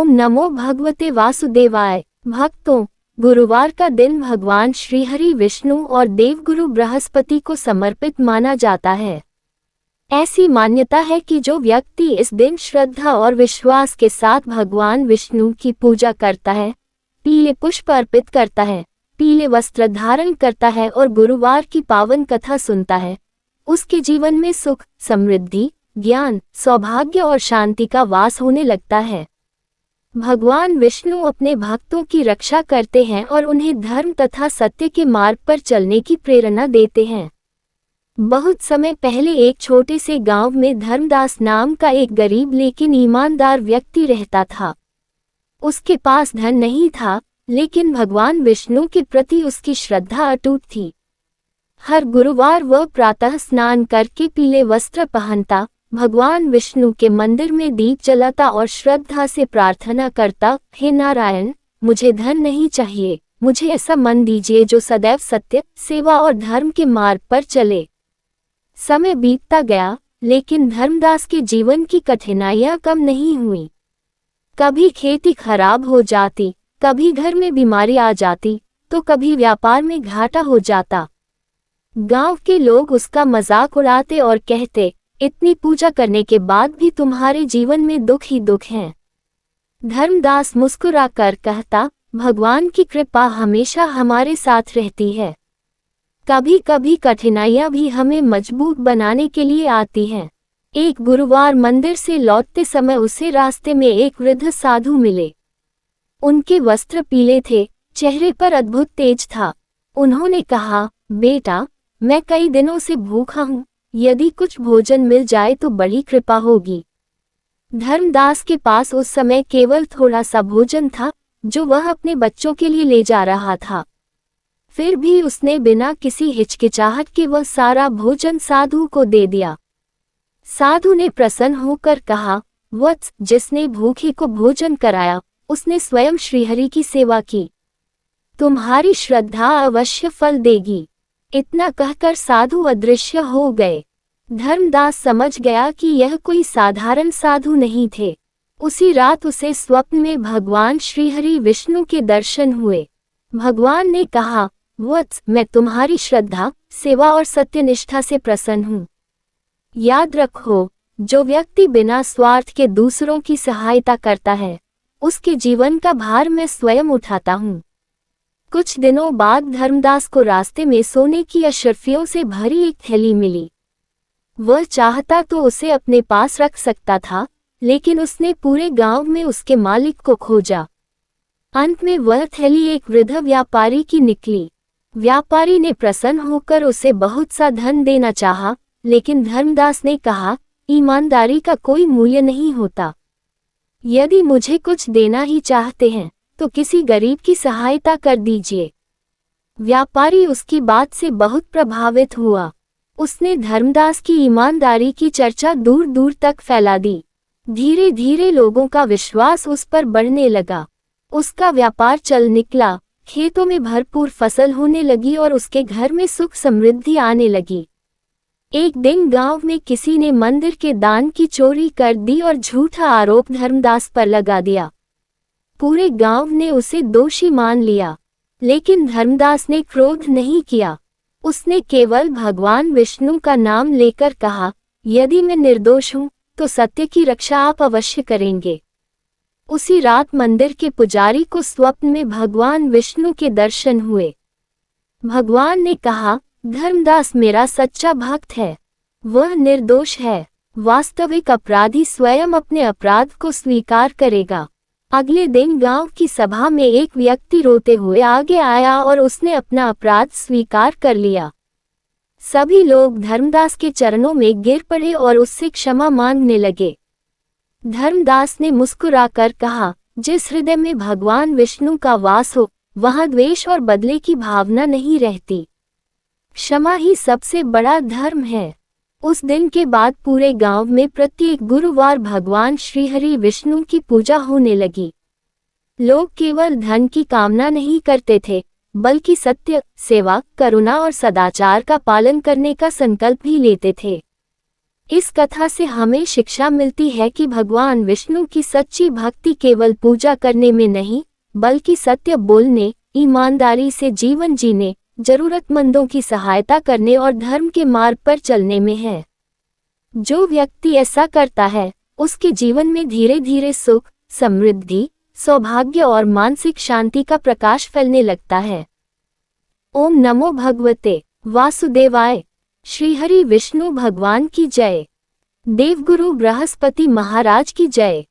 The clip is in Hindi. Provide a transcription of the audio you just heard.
ओम नमो भगवते वासुदेवाय। भक्तों, गुरुवार का दिन भगवान श्रीहरि विष्णु और देवगुरु बृहस्पति को समर्पित माना जाता है। ऐसी मान्यता है कि जो व्यक्ति इस दिन श्रद्धा और विश्वास के साथ भगवान विष्णु की पूजा करता है, पीले पुष्प अर्पित करता है, पीले वस्त्र धारण करता है और गुरुवार की पावन कथा सुनता है, उसके जीवन में सुख, समृद्धि, ज्ञान, सौभाग्य और शांति का वास होने लगता है। भगवान विष्णु अपने भक्तों की रक्षा करते हैं और उन्हें धर्म तथा सत्य के मार्ग पर चलने की प्रेरणा देते हैं। बहुत समय पहले एक छोटे से गांव में धर्मदास नाम का एक गरीब लेकिन ईमानदार व्यक्ति रहता था। उसके पास धन नहीं था, लेकिन भगवान विष्णु के प्रति उसकी श्रद्धा अटूट थी। हर गुरुवार वह प्रातः स्नान करके पीले वस्त्र पहनता, भगवान विष्णु के मंदिर में दीप जलाता और श्रद्धा से प्रार्थना करता, हे नारायण, मुझे धन नहीं चाहिए, मुझे ऐसा मन दीजिए जो सदैव सत्य, सेवा और धर्म के मार्ग पर चले। समय बीतता गया, लेकिन धर्मदास के जीवन की कठिनाइयां कम नहीं हुई। कभी खेती खराब हो जाती, कभी घर में बीमारी आ जाती, तो कभी व्यापार में घाटा हो जाता। गांव के लोग उसका मजाक उड़ाते और कहते, इतनी पूजा करने के बाद भी तुम्हारे जीवन में दुख ही दुख हैं। धर्मदास मुस्कुराकर कहता, भगवान की कृपा हमेशा हमारे साथ रहती है। कभी कभी कठिनाइयां भी हमें मजबूत बनाने के लिए आती हैं। एक गुरुवार मंदिर से लौटते समय उसे रास्ते में एक वृद्ध साधु मिले। उनके वस्त्र पीले थे, चेहरे पर अद्भुत तेज था। उन्होंने कहा, बेटा, मैं कई दिनों से भूखा हूँ, यदि कुछ भोजन मिल जाए तो बड़ी कृपा होगी। धर्मदास के पास उस समय केवल थोड़ा सा भोजन था, जो वह अपने बच्चों के लिए ले जा रहा था। फिर भी उसने बिना किसी हिचकिचाहट के वह सारा भोजन साधु को दे दिया। साधु ने प्रसन्न होकर कहा, वत्स, जिसने भूखे को भोजन कराया, उसने स्वयं श्रीहरि की सेवा की। तुम्हारी श्रद्धा अवश्य फल देगी। इतना कहकर साधु अदृश्य हो गए। धर्मदास समझ गया कि यह कोई साधारण साधु नहीं थे। उसी रात उसे स्वप्न में भगवान श्रीहरि विष्णु के दर्शन हुए। भगवान ने कहा, वत्स, मैं तुम्हारी श्रद्धा, सेवा और सत्यनिष्ठा से प्रसन्न हूँ। याद रखो, जो व्यक्ति बिना स्वार्थ के दूसरों की सहायता करता है, उसके जीवन का भार मैं स्वयं उठाता हूँ। कुछ दिनों बाद धर्मदास को रास्ते में सोने की अशर्फियों से भरी एक थैली मिली। वह चाहता तो उसे अपने पास रख सकता था, लेकिन उसने पूरे गांव में उसके मालिक को खोजा। अंत में वह थैली एक वृद्ध व्यापारी की निकली। व्यापारी ने प्रसन्न होकर उसे बहुत सा धन देना चाहा, लेकिन धर्मदास ने कहा, ईमानदारी का कोई मूल्य नहीं होता। यदि मुझे कुछ देना ही चाहते हैं, तो किसी गरीब की सहायता कर दीजिए। व्यापारी उसकी बात से बहुत प्रभावित हुआ। उसने धर्मदास की ईमानदारी की चर्चा दूर दूर तक फैला दी। धीरे धीरे लोगों का विश्वास उस पर बढ़ने लगा। उसका व्यापार चल निकला, खेतों में भरपूर फसल होने लगी और उसके घर में सुख समृद्धि आने लगी। एक दिन गांव में किसी ने मंदिर के दान की चोरी कर दी और झूठा आरोप धर्मदास पर लगा दिया। पूरे गांव ने उसे दोषी मान लिया, लेकिन धर्मदास ने क्रोध नहीं किया। उसने केवल भगवान विष्णु का नाम लेकर कहा, यदि मैं निर्दोष हूँ, तो सत्य की रक्षा आप अवश्य करेंगे। उसी रात मंदिर के पुजारी को स्वप्न में भगवान विष्णु के दर्शन हुए। भगवान ने कहा, धर्मदास मेरा सच्चा भक्त है, वह निर्दोष है। वास्तविक अपराधी स्वयं अपने अपराध को स्वीकार करेगा। अगले दिन गांव की सभा में एक व्यक्ति रोते हुए आगे आया और उसने अपना अपराध स्वीकार कर लिया। सभी लोग धर्मदास के चरणों में गिर पड़े और उससे क्षमा मांगने लगे। धर्मदास ने मुस्कुराकर कहा, जिस हृदय में भगवान विष्णु का वास हो, वहां द्वेष और बदले की भावना नहीं रहती। क्षमा ही सबसे बड़ा धर्म है। उस दिन के बाद पूरे गांव में प्रत्येक गुरुवार भगवान श्रीहरि विष्णु की पूजा होने लगी। लोग केवल धन की कामना नहीं करते थे, बल्कि सत्य, सेवा, करुणा और सदाचार का पालन करने का संकल्प भी लेते थे। इस कथा से हमें शिक्षा मिलती है कि भगवान विष्णु की सच्ची भक्ति केवल पूजा करने में नहीं, बल्कि सत्य बोलने, ईमानदारी से जीवन जीने, जरूरतमंदों की सहायता करने और धर्म के मार्ग पर चलने में है। जो व्यक्ति ऐसा करता है, उसके जीवन में धीरे धीरे सुख, समृद्धि, सौभाग्य और मानसिक शांति का प्रकाश फैलने लगता है। ओम नमो भगवते वासुदेवाय। श्रीहरि विष्णु भगवान की जय। देवगुरु बृहस्पति महाराज की जय।